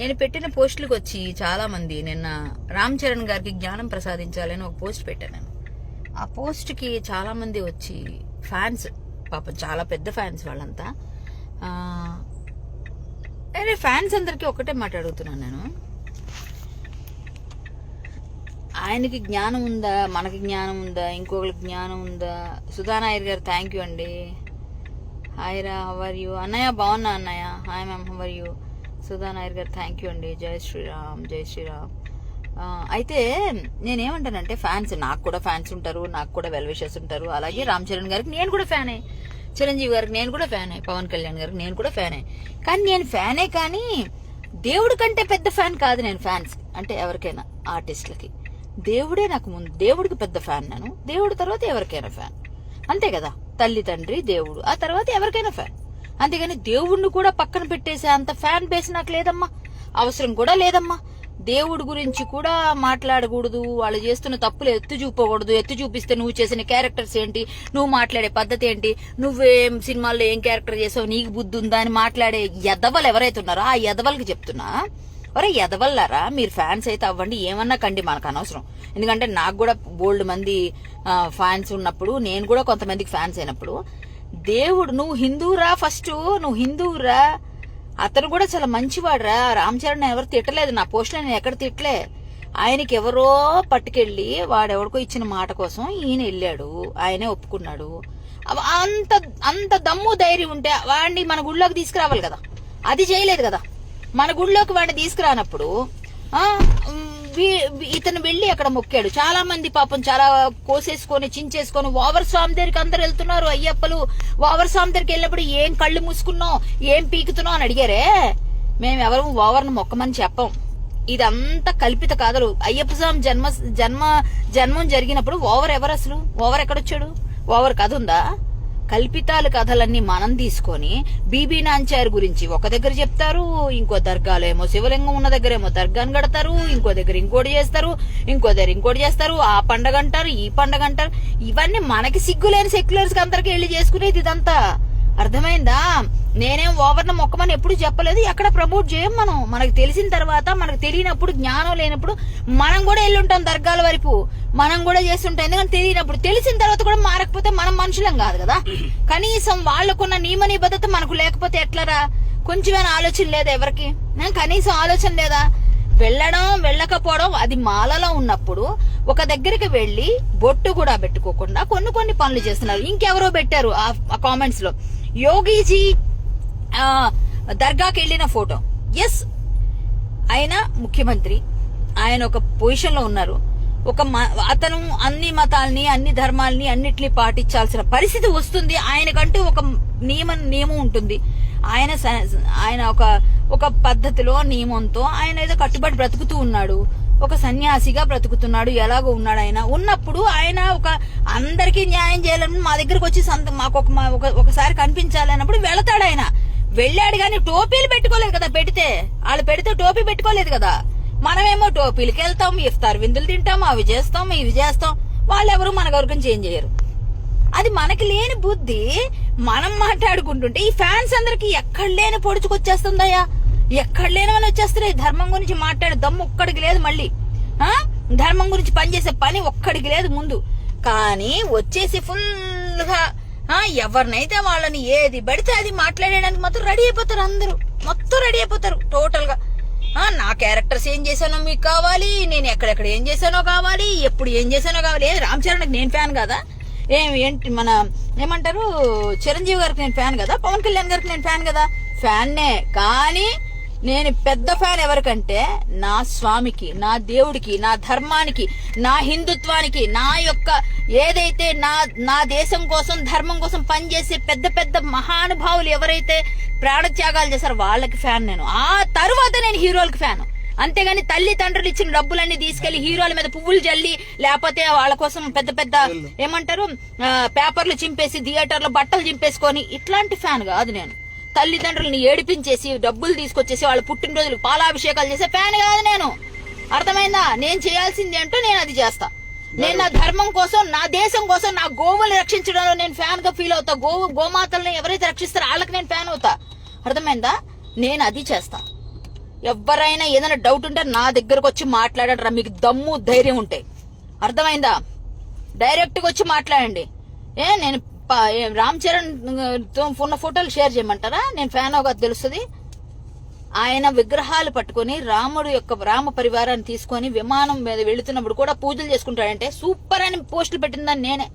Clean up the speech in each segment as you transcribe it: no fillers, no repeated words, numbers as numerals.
నేను పెట్టిన పోస్టులకు వచ్చి చాలా మంది నిన్న రామ్ చరణ్ గారికి జ్ఞానం ప్రసాదించాలని ఒక పోస్ట్ పెట్టాను నేను. ఆ పోస్ట్ కి చాలా మంది వచ్చి ఫ్యాన్స్, పాపం చాలా పెద్ద ఫ్యాన్స్ వాళ్ళంతా. అరే ఫ్యాన్స్ అందరికి ఒకటే మాట అడుగుతున్నాను నేను, ఆయనకి జ్ఞానం ఉందా, మనకి జ్ఞానం ఉందా, ఇంకొకరికి జ్ఞానం ఉందా? సుధా నాయర్ గారు థ్యాంక్ యూ అండి. హాయ్ రా, హవర్ యూ అన్నయ్య? బాగున్నా అన్నయ్య. Hi ma'am, how are you? Sudha Nair గారు థ్యాంక్ యూ అండి. జై శ్రీరామ్, జై శ్రీరామ్. అయితే నేనేమంటానంటే, ఫ్యాన్స్, నాకు కూడా ఫ్యాన్స్ ఉంటారు, నాకు కూడా వెల్ విషెస్ ఉంటారు. అలాగే రామ్ చరణ్ గారికి నేను కూడా ఫ్యానే, చిరంజీవి గారికి నేను కూడా ఫ్యానే, పవన్ కళ్యాణ్ గారికి నేను కూడా ఫ్యానే. కానీ నేను ఫ్యానే, కానీ దేవుడి కంటే పెద్ద ఫ్యాన్ కాదు నేను. ఫ్యాన్స్ అంటే ఎవరికైనా, ఆర్టిస్టులకి దేవుడే నాకు ముందు, దేవుడికి పెద్ద ఫ్యాన్ నేను. దేవుడి తర్వాత ఎవరికైనా ఫ్యాన్, అంతే కదా. తల్లి, తండ్రి, దేవుడు, ఆ తర్వాత ఎవరికైనా ఫ్యాన్. అంతేగాని దేవుడిని కూడా పక్కన పెట్టేసే అంత ఫ్యాన్ బేస్ నాకు లేదమ్మా, అవసరం కూడా లేదమ్మా. దేవుడి గురించి కూడా మాట్లాడకూడదు, వాళ్ళు చేస్తున్న తప్పులు ఎత్తి చూపకూడదు. ఎత్తి చూపిస్తే నువ్వు చేసిన క్యారెక్టర్స్ ఏంటి, నువ్వు మాట్లాడే పద్ధతి ఏంటి, నువ్వేం సినిమాల్లో ఏం క్యారెక్టర్ చేసావు, నీకు బుద్ధి ఉందా అని మాట్లాడే ఎదవలు ఎవరైతే ఉన్నారో ఆ ఎదవలకి చెప్తున్నా, ఒరే ఎదవల్లారా, మీరు ఫ్యాన్స్ అయితే అవ్వండి, ఏమన్నా కండి, మనకు అనవసరం. ఎందుకంటే నాకు కూడా బోల్డ్ మంది ఫ్యాన్స్ ఉన్నప్పుడు, నేను కూడా కొంతమందికి ఫ్యాన్స్ అయినప్పుడు, దేవుడు, నువ్వు హిందూరా, ఫస్ట్ నువ్వు హిందూరా, అతను కూడా చాలా మంచివాడురా. రామ్ చరణ్ ఎవరు తిట్టలేదు, నా పోస్టులో నేను ఎక్కడ తిట్టలే. ఆయనకి ఎవరో పట్టుకెళ్ళి వాడెవడికో ఇచ్చిన మాట కోసం ఈయన వెళ్ళాడు, ఆయనే ఒప్పుకున్నాడు. అంత అంత దమ్ము ధైర్యం ఉంటే వాడిని మన గుళ్ళోకి తీసుకురావాలి కదా, అది చేయలేదు కదా. మన గుళ్ళోకి వాడిని తీసుకురానప్పుడు ఇతను వెళ్లి అక్కడ మొక్కాడు. చాలా మంది పాపం చాలా కోసేసుకొని చించేసుకొని ఓవర్ స్వామి దగ్గరికి అందరు వెళ్తున్నారు. అయ్యప్పలు ఓవర్ స్వామి దగ్గరికి వెళ్ళినప్పుడు ఏం కళ్ళు మూసుకున్నావు, ఏం పీకుతున్నావు అని అడిగారే. మేము ఎవరు ఓవర్ను మొక్కమని చెప్పం, ఇదంతా కల్పిత కథలు. అయ్యప్ప స్వామి జన్మం జరిగినప్పుడు ఓవర్ ఎవరు, అసలు ఓవర్ ఎక్కడొచ్చాడు? ఓవర్ కథ ఉందా? కల్పితాలు కథలన్నీ మనం తీసుకొని బీబీ నాంచారు గురించి ఒక దగ్గర చెప్తారు, ఇంకో దర్గాలో ఏమో శివలింగం ఉన్న దగ్గర ఏమో దర్గాను కడతారు, ఇంకో దగ్గర ఇంకోటి చేస్తారు, ఇంకో దగ్గర ఇంకోటి చేస్తారు, ఆ పండగ అంటారు, ఈ పండగ అంటారు. ఇవన్నీ మనకి సిగ్గులేని సెక్యులర్స్ కి అందరికి వెళ్ళి చేసుకునేది ఇదంతా. అర్థమైందా? నేనేం ఓవర్న మొక్కమని ఎప్పుడు చెప్పలేదు, ఎక్కడ ప్రమోట్ చేయం మనం. మనకు తెలిసిన తర్వాత, మనకు తెలియనప్పుడు, జ్ఞానం లేనప్పుడు మనం కూడా వెళ్ళుంటాం దర్గాల వైపు, మనం కూడా చేస్తుంటాం. ఎందుకంటే తెలియనప్పుడు, తెలిసిన తర్వాత కూడా మారకపోతే మనం మనుషులం కాదు కదా. కనీసం వాళ్ళకున్న నియమ నిబద్ధత మనకు లేకపోతే ఎట్లరా? కొంచెమైనా ఆలోచన లేదా ఎవరికి? కనీసం ఆలోచన లేదా? వెళ్ళడం వెళ్ళకపోవడం అది మాలలో ఉన్నప్పుడు ఒక దగ్గరికి వెళ్లి బొట్టు కూడా పెట్టుకోకుండా కొన్ని పనులు చేస్తున్నారు. ఇంకెవరో పెట్టారు ఆ కామెంట్స్ లో, యోగీజీ దర్గాకి వెళ్లిన ఫోటో. ఎస్, ఆయన ముఖ్యమంత్రి, ఆయన ఒక పొజిషన్ లో ఉన్నారు. అతను అన్ని మతాల్ని, అన్ని ధర్మాల్ని, అన్నిటినీ పాటించాల్సిన పరిస్థితి వస్తుంది. ఆయనకంటూ ఒక నియమం ఉంటుంది. ఆయన ఒక పద్ధతిలో, నియమంతో ఆయన ఏదో కట్టుబడి బ్రతుకుతూ ఉన్నాడు. ఒక సన్యాసిగా బ్రతుకుతున్నాడు. ఎలాగో ఉన్నాడు. ఆయన ఉన్నప్పుడు ఆయన అందరికీ న్యాయం చేయాలని మా దగ్గరకు వచ్చి మాకు ఒకసారి కనిపించాలి అన్నప్పుడు వెళతాడు. ఆయన వెళ్ళాడు, కానీ టోపీలు పెట్టుకోలేదు కదా. వాళ్ళు పెడితే టోపీ పెట్టుకోలేదు కదా. మనమేమో టోపీలకి వెళ్తాం, ఇఫ్తార్ విందులు తింటాం, అవి చేస్తాం, ఇవి చేస్తాం. వాళ్ళెవరు మన వరకు చేంజ్ చేయరు. అది మనకి లేని బుద్ధి. మనం మాట్లాడుకుంటుంటే ఈ ఫ్యాన్స్ అందరికి ఎక్కడ లేని పొడుచుకొచ్చేస్తుందయ్యా, ఎక్కడ లేనివని వచ్చేస్తున్నాయి. ధర్మం గురించి మాట్లాడే దమ్ము ఒక్కడికి లేదు. మళ్ళీ ధర్మం గురించి పనిచేసే పని ఒక్కడికి లేదు ముందు. కానీ వచ్చేసి ఫుల్ గా ఎవరినైతే వాళ్ళని ఏది పడితే అది మాట్లాడడానికి మాత్రం రెడీ అయిపోతారు. అందరూ మొత్తం రెడీ అయిపోతారు టోటల్ గా. నా క్యారెక్టర్స్ ఏం చేశానో మీకు కావాలి, నేను ఎక్కడెక్కడ ఏం చేశానో కావాలి, ఎప్పుడు ఏం చేశానో కావాలి. రామ్ చరణ్కి నేను ఫ్యాన్ కదా, ఏంటి మన ఏమంటారు, చిరంజీవి గారికి నేను ఫ్యాన్ కదా, పవన్ కళ్యాణ్ గారికి నేను ఫ్యాన్ కదా. ఫ్యాన్నే, కానీ నేను పెద్ద ఫ్యాన్ ఎవరికంటే నా స్వామికి, నా దేవుడికి, నా ధర్మానికి, నా హిందుత్వానికి, నా యొక్క ఏదైతే నా దేశం కోసం, ధర్మం కోసం పనిచేసే పెద్ద పెద్ద మహానుభావులు ఎవరైతే ప్రాణత్యాగాలు చేశారో వాళ్ళకి ఫ్యాన్ నేను. ఆ తరువాత నేను హీరోలకి ఫ్యాన్. అంతేగాని తల్లి తండ్రులు ఇచ్చిన డబ్బులన్నీ తీసుకెళ్లి హీరోల మీద పువ్వులు జల్లి, లేకపోతే వాళ్ళ కోసం పెద్ద పెద్ద ఏమంటారు పేపర్లు చింపేసి, థియేటర్లో బట్టలు చింపేసుకొని, ఇట్లాంటి ఫ్యాన్ కాదు నేను. తల్లిదండ్రులని ఏడిపించేసి, డబ్బులు తీసుకొచ్చేసి, వాళ్ళ పుట్టినరోజులు పాలాభిషేకాలు చేసే ఫ్యాన్ కాదు నేను. అర్థమైందా? నేను చేయాల్సింది ఏంటో నేను అది చేస్తా. నేను నా ధర్మం కోసం, నా దేశం కోసం, నా గోవుల్ని రక్షించడంలో నేను ఫ్యాన్ గా ఫీల్ అవుతా. గోమాతల్ని ఎవరైతే రక్షిస్తారో వాళ్ళకి నేను ఫ్యాన్ అవుతా. అర్థమైందా? నేను అది చేస్తా. ఎవరైనా ఏదైనా డౌట్ ఉంటే నా దగ్గరకు వచ్చి మాట్లాడండి రా, మీకు దమ్ము ధైర్యం ఉంటే. అర్థమైందా? డైరెక్ట్ గా వచ్చి మాట్లాడండి. నేను రామ్ చరణ్ తో ఉన్న ఫోటోలు షేర్ చేయమంటారా? నేను ఫ్యాన్ అవగా తెలుస్తుంది. ఆయన విగ్రహాలు పట్టుకుని రామ పరివారాన్ని తీసుకొని విమానం మీద వెళుతున్నప్పుడు కూడా పూజలు చేసుకుంటాడంటే సూపర్ అని పోస్టులు పెట్టిందని నేనే.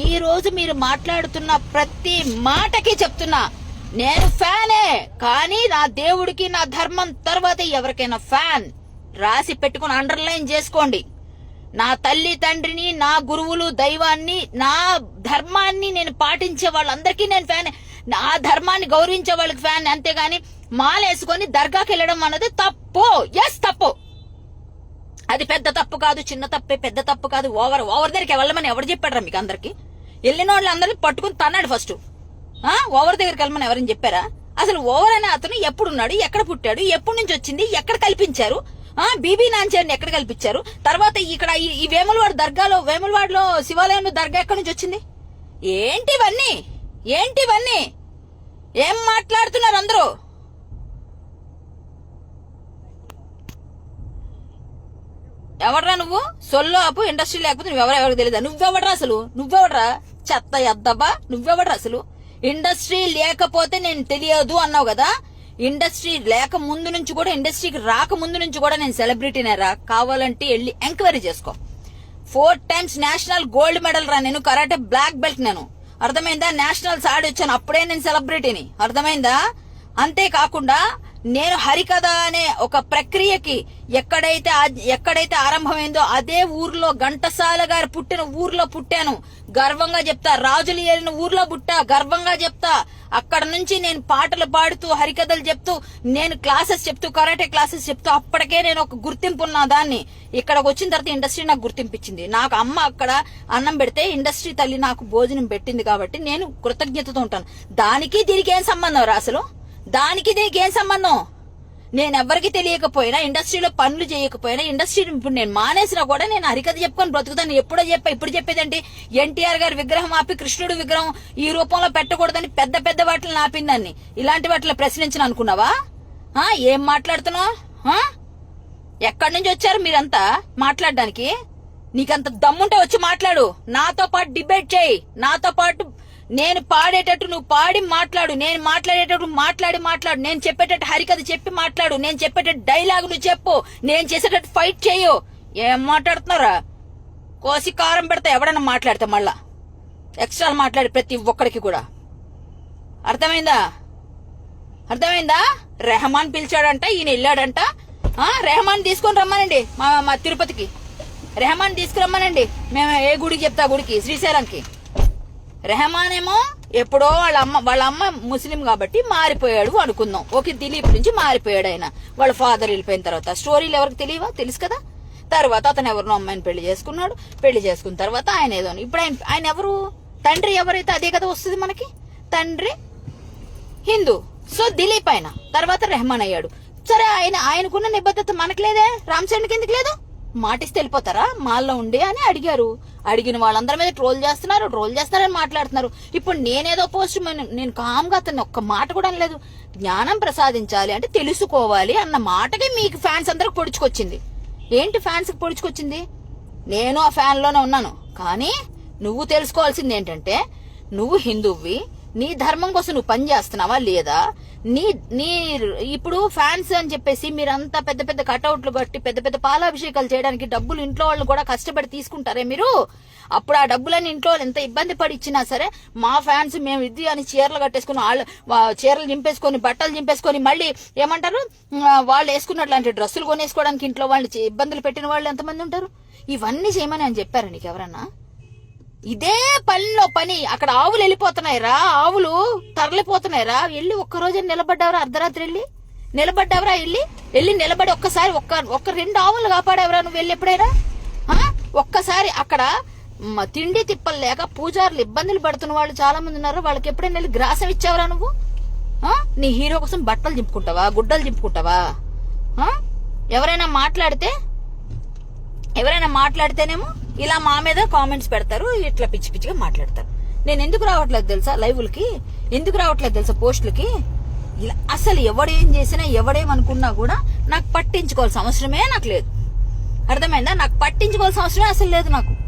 ఈ రోజు మీరు మాట్లాడుతున్న ప్రతి మాటకి చెప్తున్నా, నేను ఫ్యానే, కానీ నా దేవుడికి నా ధర్మం తర్వాత ఎవరికైనా ఫ్యాన్ రాసి పెట్టుకుని అండర్లైన్ చేసుకోండి. నా తల్లి తండ్రిని, నా గురువులు, దైవాన్ని, నా ధర్మాన్ని నేను పాటించే వాళ్ళందరికీ నేను ఫ్యాన్. నా ధర్మాన్ని గౌరవించే వాళ్ళకి ఫ్యాన్. అంతేగాని మాలేసుకొని దర్గాకి వెళ్ళడం అన్నది తప్పు. ఎస్, తప్పు. అది పెద్ద తప్పు కాదు, చిన్న తప్పే, పెద్ద తప్పు కాదు. ఓవర్ దగ్గరికి వెళ్ళమని ఎవరు చెప్పాడరా మీకు అందరికి? వెళ్ళిన వాళ్ళందరినీ పట్టుకుని తన్నాడు ఫస్ట్. ఓవర్ దగ్గరికి వెళ్ళమని ఎవరైనా చెప్పారా? అసలు ఓవర్ అనే అతను ఎప్పుడున్నాడు, ఎక్కడ పుట్టాడు, ఎప్పటి నుంచి వచ్చింది, ఎక్కడ కల్పించారు, బీబీ నాంచారిని ఎక్కడ కల్పించారు, తర్వాత ఇక్కడ ఈ వేములవాడలో శివాలయంలో దర్గా ఎక్కడి నుంచి వచ్చింది? ఏంటివన్నీ? ఏం మాట్లాడుతున్నారు అందరూ? ఎవడరా నువ్వు? సొల్లో ఆపు, ఇండస్ట్రీ లేకపోతే నువ్వెవరికి తెలియదా? నువ్వెవడరా అసలు? నువ్వెవడరా చెత్త ఎద్దబ్బా? నువ్వెవడరా అసలు? ఇండస్ట్రీ లేకపోతే నేను తెలియదు అన్నావు కదా. ఇండస్ట్రీ లేక ముందు నుంచి కూడా, ఇండస్ట్రీకి రాక ముందు నుంచి కూడా నేను సెలబ్రిటీనే రా. కావాలంటే వెళ్ళి ఎంక్వైరీ చేసుకో. 4 times నేషనల్ గోల్డ్ మెడల్ రా నేను. కరాటే బ్లాక్ బెల్ట్ నేను. అర్థమైందా? నేషనల్స్ ఆడి వచ్చాను, అప్పుడే నేను సెలబ్రిటీని. అర్థమైందా? అంతేకాకుండా నేను హరికథ అనే ఒక ప్రక్రియకి ఎక్కడైతే ఆరంభమైందో అదే ఊర్లో, ఘంటసాల గారు పుట్టిన ఊర్లో పుట్టాను. గర్వంగా చెప్తా. రాజులు ఏలిన ఊర్లో పుట్టా, గర్వంగా చెప్తా. అక్కడ నుంచి నేను పాటలు పాడుతూ, హరికథలు చెప్తూ, నేను క్లాసెస్ చెప్తూ, కరాటే క్లాసెస్ చెప్తూ, అప్పటికే నేను ఒక గుర్తింపు ఉన్న దాన్ని. ఇక్కడికి వచ్చిన తర్వాత ఇండస్ట్రీ నాకు గుర్తింపించింది. నాకు అమ్మ అక్కడ అన్నం పెడితే ఇండస్ట్రీ తల్లి నాకు భోజనం పెట్టింది కాబట్టి నేను కృతజ్ఞతతో ఉంటాను. దానికి దీనికి ఏం సంబంధం రా అసలు? దానికి దీనికి ఏం సంబంధం? నేను ఎవరికి తెలియకపోయినా, ఇండస్ట్రీలో పనులు చేయకపోయినా, ఇండస్ట్రీ ఇప్పుడు నేను మానేసినా కూడా నేను హరికథ చెప్పుకొని బ్రతుకుతాను. ఎప్పుడో ఇప్పుడు చెప్పేదంటే ఎన్టీఆర్ గారి విగ్రహం ఆపి కృష్ణుడు విగ్రహం ఈ రూపంలో పెట్టకూడదని పెద్ద వాటిని ఆపిందాన్ని. ఇలాంటి వాటిలో ప్రశ్నించిన అనుకున్నావా? ఏం మాట్లాడుతున్నావు? ఎక్కడి నుంచి వచ్చారు మీరంతా మాట్లాడడానికి? నీకంత దమ్ముంటే వచ్చి మాట్లాడు. నాతో పాటు డిబేట్ చేయి. నాతో పాటు నేను పాడేటట్టు నువ్వు పాడి మాట్లాడు. నేను మాట్లాడేటట్టు మాట్లాడు. నేను చెప్పేటట్టు హరికథ చెప్పి మాట్లాడు. నేను చెప్పేటట్టు డైలాగ్ నువ్వు చెప్పు. నేను చేసేటట్టు ఫైట్ చేయు. ఏం మాట్లాడుతున్నారా? కోసి కారం పెడతా ఎవడన్నా మాట్లాడితే మళ్ళా ఎక్స్ట్రా మాట్లాడి ప్రతి ఒక్కడికి కూడా. అర్థమైందా? రెహమాన్ పిలిచాడంట, ఈయన వెళ్ళాడంట. రెహమాన్ తీసుకొని రమ్మనండి మా తిరుపతికి. రెహమాన్ తీసుకురమ్మనండి. మేము ఏ గుడికి చెప్తా, గుడికి శ్రీశైలంకి. రెహమాన్ ఏమో ఎప్పుడో వాళ్ళ అమ్మ ముస్లిం కాబట్టి మారిపోయాడు అనుకుందాం. ఓకే, దిలీప్ నుంచి మారిపోయాడు ఆయన. వాళ్ళ ఫాదర్ వెళ్ళిపోయిన తర్వాత స్టోరీలు ఎవరికి తెలియవా? తెలుసు కదా. తర్వాత అతను ఎవరినో అమ్మాయిని పెళ్లి చేసుకున్నాడు. పెళ్లి చేసుకున్న తర్వాత ఆయన ఏదో, ఇప్పుడు ఆయన ఎవరు? తండ్రి ఎవరైతే అదే కదా వస్తుంది మనకి. తండ్రి హిందూ, సో దిలీప్ ఆయన తర్వాత రెహమాన్ అయ్యాడు. సరే, ఆయనకున్న నిబద్ధత మనకు లేదే? రామ్ చరణ్కి ఎందుకు లేదు? మాటిస్తే వెళ్ళిపోతారా మాల్లో ఉండి అని అడిగారు. అడిగిన వాళ్ళందరి మీద ట్రోల్ చేస్తున్నారని మాట్లాడుతున్నారు. ఇప్పుడు నేనేదో పోస్ట్, నేను కామ్గా అతన్ని ఒక్క మాట కూడా అనలేదు. జ్ఞానం ప్రసాదించాలి అంటే తెలుసుకోవాలి అన్న మాటకి మీకు ఫ్యాన్స్ అందరికి పొడుచుకొచ్చింది. ఏంటి ఫ్యాన్స్ కి పొడుచుకొచ్చింది? నేను ఆ ఫ్యాన్ లోనే ఉన్నాను. కానీ నువ్వు తెలుసుకోవాల్సింది ఏంటంటే, నువ్వు హిందువువి, నీ ధర్మం కోసం నువ్వు పని చేస్తున్నావా లేదా? నీ ఇప్పుడు ఫ్యాన్స్ అని చెప్పేసి మీరంతా పెద్ద కటౌట్లు కట్టి పెద్ద పాలాభిషేకాలు చేయడానికి డబ్బులు ఇంట్లో వాళ్ళు కూడా కష్టపడి తీసుకుంటారే మీరు. అప్పుడు ఆ డబ్బులన్నీ ఇంట్లో ఎంత ఇబ్బంది పడి ఇచ్చినా సరే, మా ఫ్యాన్స్ మేము ఇది అని చీరలు కట్టేసుకుని, చీరలు చింపేసుకొని, బట్టలు చింపేసుకొని, మళ్ళీ ఏమంటారు, వాళ్ళు వేసుకున్నట్లాంటి డ్రెస్సులు కొనేసుకోవడానికి ఇంట్లో వాళ్ళు ఇబ్బందులు పెట్టిన వాళ్ళు ఎంతమంది ఉంటారు? ఇవన్నీ చేయమని అని చెప్పారు నీకు ఎవరన్నా? ఇదే పనిలో పని. అక్కడ ఆవులు వెళ్ళిపోతున్నాయిరా, ఆవులు తరలిపోతున్నాయిరా. వెళ్ళి ఒక్కరోజు నిలబడ్డావరా? అర్ధరాత్రి వెళ్ళి నిలబడ్డావరా? వెళ్ళి నిలబడి ఒక్కసారి ఒక్క 2 ఆవులు కాపాడావరా నువ్వు వెళ్ళి ఎప్పుడైనా? ఒక్కసారి అక్కడ తిండి తిప్పలు లేక పూజారులు ఇబ్బందులు పడుతున్న వాళ్ళు చాలా మంది ఉన్నారు. వాళ్ళకి ఎప్పుడైనా వెళ్ళి గ్రాసం ఇచ్చావరా నువ్వు? నీ హీరో కోసం బట్టలు చింపుకుంటావా, గుడ్డలు చింపుకుంటావా? ఎవరైనా మాట్లాడితేనేమో ఇలా మా మీద కామెంట్స్ పెడతారు, ఇట్లా పిచ్చి పిచ్చిగా మాట్లాడతారు. నేను ఎందుకు రావట్లేదు తెలుసా లైవ్లకి? ఎందుకు రావట్లేదు తెలుసా పోస్టులకి? ఇలా అసలు ఎవడేం చేసినా ఎవడేమనుకున్నా కూడా నాకు పట్టించుకోవాల్సిన అవసరమే నాకు లేదు. అర్థమైందా? నాకు పట్టించుకోవాల్సిన అవసరమే అసలు లేదు నాకు.